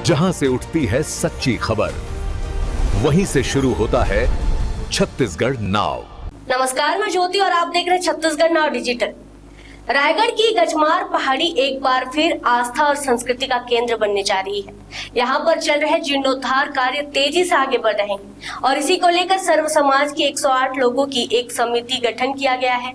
जहां से उठती है सच्ची खबर, वहीं से शुरू होता है छत्तीसगढ़ नाव। नमस्कार, मैं ज्योति और आप देख रहे हैं छत्तीसगढ़ नाव डिजिटल। रायगढ़ की गजमार पहाड़ी एक बार फिर आस्था और संस्कृति का केंद्र बनने जा रही है। यहाँ पर चल रहे जीर्णोद्धार कार्य तेजी से आगे बढ़ रहे हैं और इसी को लेकर सर्व समाज की 108 लोगों की एक समिति गठन किया गया है,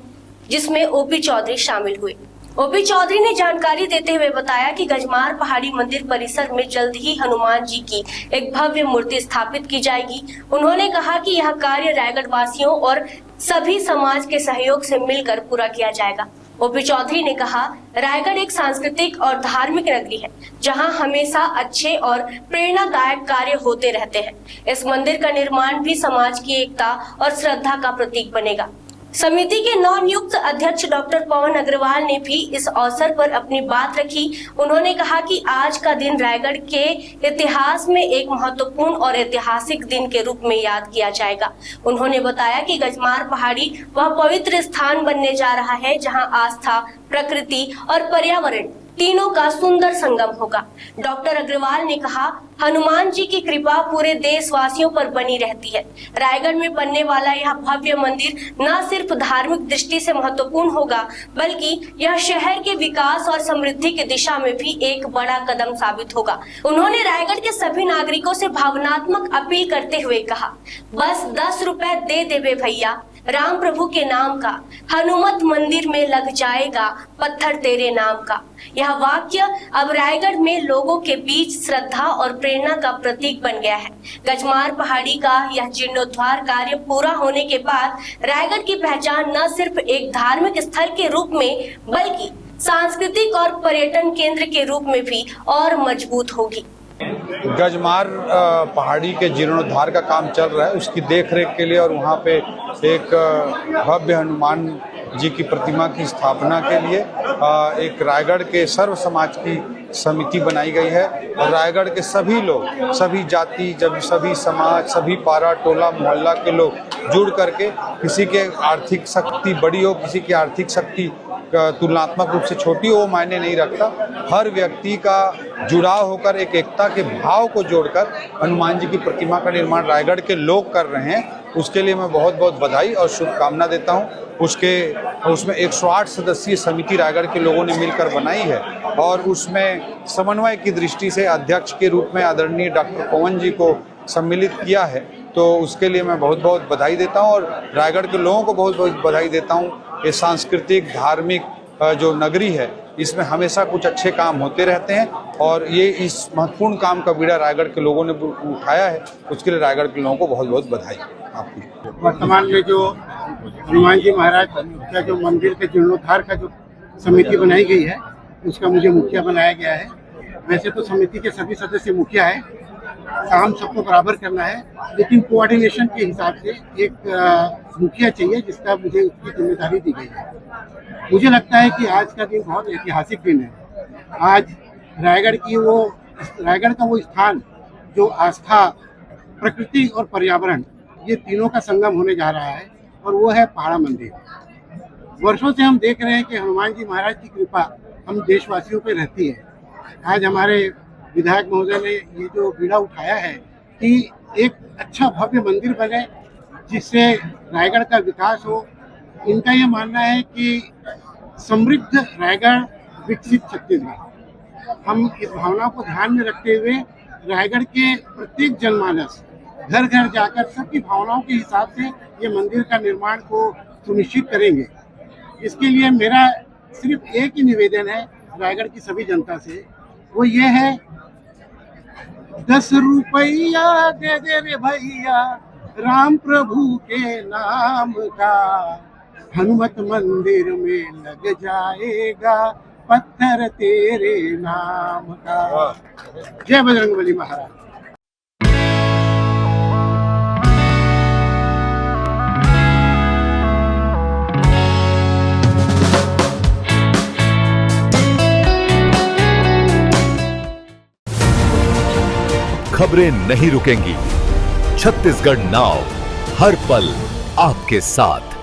जिसमें ओपी चौधरी शामिल हुए। ओपी चौधरी ने जानकारी देते हुए बताया कि गजमार पहाड़ी मंदिर परिसर में जल्द ही हनुमान जी की एक भव्य मूर्ति स्थापित की जाएगी। उन्होंने कहा कि यह कार्य रायगढ़ वासियों और सभी समाज के सहयोग से मिलकर पूरा किया जाएगा। ओपी चौधरी ने कहा, रायगढ़ एक सांस्कृतिक और धार्मिक नगरी है, जहां हमेशा अच्छे और प्रेरणादायक कार्य होते रहते हैं। इस मंदिर का निर्माण भी समाज की एकता और श्रद्धा का प्रतीक बनेगा। समिति के नवनियुक्त अध्यक्ष डॉक्टर पवन अग्रवाल ने भी इस अवसर पर अपनी बात रखी। उन्होंने कहा कि आज का दिन रायगढ़ के इतिहास में एक महत्वपूर्ण और ऐतिहासिक दिन के रूप में याद किया जाएगा। उन्होंने बताया कि गजमार पहाड़ी वह पवित्र स्थान बनने जा रहा है जहां आस्था, प्रकृति और पर्यावरण तीनों का सुंदर संगम होगा। डॉक्टर अग्रवाल ने कहा, हनुमान जी की कृपा पूरे देशवासियों पर बनी रहती है। रायगढ़ में बनने वाला यह भव्य मंदिर न सिर्फ धार्मिक दृष्टि से महत्वपूर्ण होगा, बल्कि यह शहर के विकास और समृद्धि की दिशा में भी एक बड़ा कदम साबित होगा। उन्होंने रायगढ़ के सभी नागरिकों से भावनात्मक अपील करते हुए कहा, बस 10 रुपए दे देवे भैया, राम प्रभु के नाम का हनुमत मंदिर में लग जाएगा पत्थर तेरे नाम का। यह वाक्य अब रायगढ़ में लोगों के बीच श्रद्धा और प्रेरणा का प्रतीक बन गया है। गजमार पहाड़ी का यह जीर्णोद्धार कार्य पूरा होने के बाद रायगढ़ की पहचान न सिर्फ एक धार्मिक स्थल के रूप में, बल्कि सांस्कृतिक और पर्यटन केंद्र के रूप में भी और मजबूत होगी। गजमार पहाड़ी के जीर्णोद्धार का काम चल रहा है, उसकी देखरेख के लिए और वहाँ पे एक भव्य हनुमान जी की प्रतिमा की स्थापना के लिए एक रायगढ़ के सर्व समाज की समिति बनाई गई है। और रायगढ़ के सभी लोग, सभी जाति, सभी समाज, सभी पारा टोला मोहल्ला के लोग जुड़ करके, किसी के आर्थिक शक्ति बड़ी हो, किसी की आर्थिक शक्ति तुलनात्मक रूप से छोटी हो, मायने नहीं रखता। हर व्यक्ति का जुड़ाव होकर एक एकता के भाव को जोड़कर हनुमान जी की प्रतिमा का निर्माण रायगढ़ के लोग कर रहे हैं। उसके लिए मैं बहुत बहुत बधाई और शुभकामना देता हूं। उसमें 108 सदस्यीय समिति रायगढ़ के लोगों ने मिलकर बनाई है और उसमें समन्वय की दृष्टि से अध्यक्ष के रूप में आदरणीय डॉक्टर पवन जी को सम्मिलित किया है। तो उसके लिए मैं बहुत बहुत बधाई देता हूं और रायगढ़ के लोगों को बहुत बहुत बधाई देता हूं। ये सांस्कृतिक धार्मिक जो नगरी है, इसमें हमेशा कुछ अच्छे काम होते रहते हैं और ये इस महत्वपूर्ण काम का बीड़ा रायगढ़ के लोगों ने उठाया है। उसके लिए रायगढ़ के लोगों को बहुत बहुत बधाई आपकी। वर्तमान में जो हनुमान जी महाराज का जो मंदिर के जीर्णोद्धार का जो समिति बनाई गई है, उसका मुझे मुखिया बनाया गया है। वैसे तो समिति के सभी सदस्य मुखिया है, काम सबको बराबर करना है, लेकिन कोऑर्डिनेशन के हिसाब से एक मुखिया चाहिए जिसका मुझे उसकी जिम्मेदारी दी गई है। मुझे लगता है कि आज का दिन बहुत ऐतिहासिक दिन है। आज रायगढ़ का वो स्थान जो आस्था, प्रकृति और पर्यावरण, ये तीनों का संगम होने जा रहा है और वो है पहाड़ा मंदिर। वर्षों से हम देख रहे हैं कि हनुमान जी महाराज की कृपा हम देशवासियों पे रहती है। आज हमारे विधायक महोदय ने ये जो बीड़ा उठाया है कि एक अच्छा भव्य मंदिर बने जिससे रायगढ़ का विकास हो। इनका ये मानना है कि समृद्ध रायगढ़, विकसित छत्तीसगढ़। हम इस भावना को ध्यान में रखते हुए रायगढ़ के प्रत्येक जनमानस घर घर जाकर सबकी भावनाओं के हिसाब से ये मंदिर का निर्माण को सुनिश्चित करेंगे। इसके लिए मेरा सिर्फ एक ही निवेदन है रायगढ़ की सभी जनता से, वो ये है, 10 रुपया दे दे रे भैया, राम प्रभु के नाम का हनुमत मंदिर में लग जाएगा पत्थर तेरे नाम का। जय बजरंगबली महाराज। खबरें नहीं रुकेंगी। छत्तीसगढ़ नाव हर पल आपके साथ।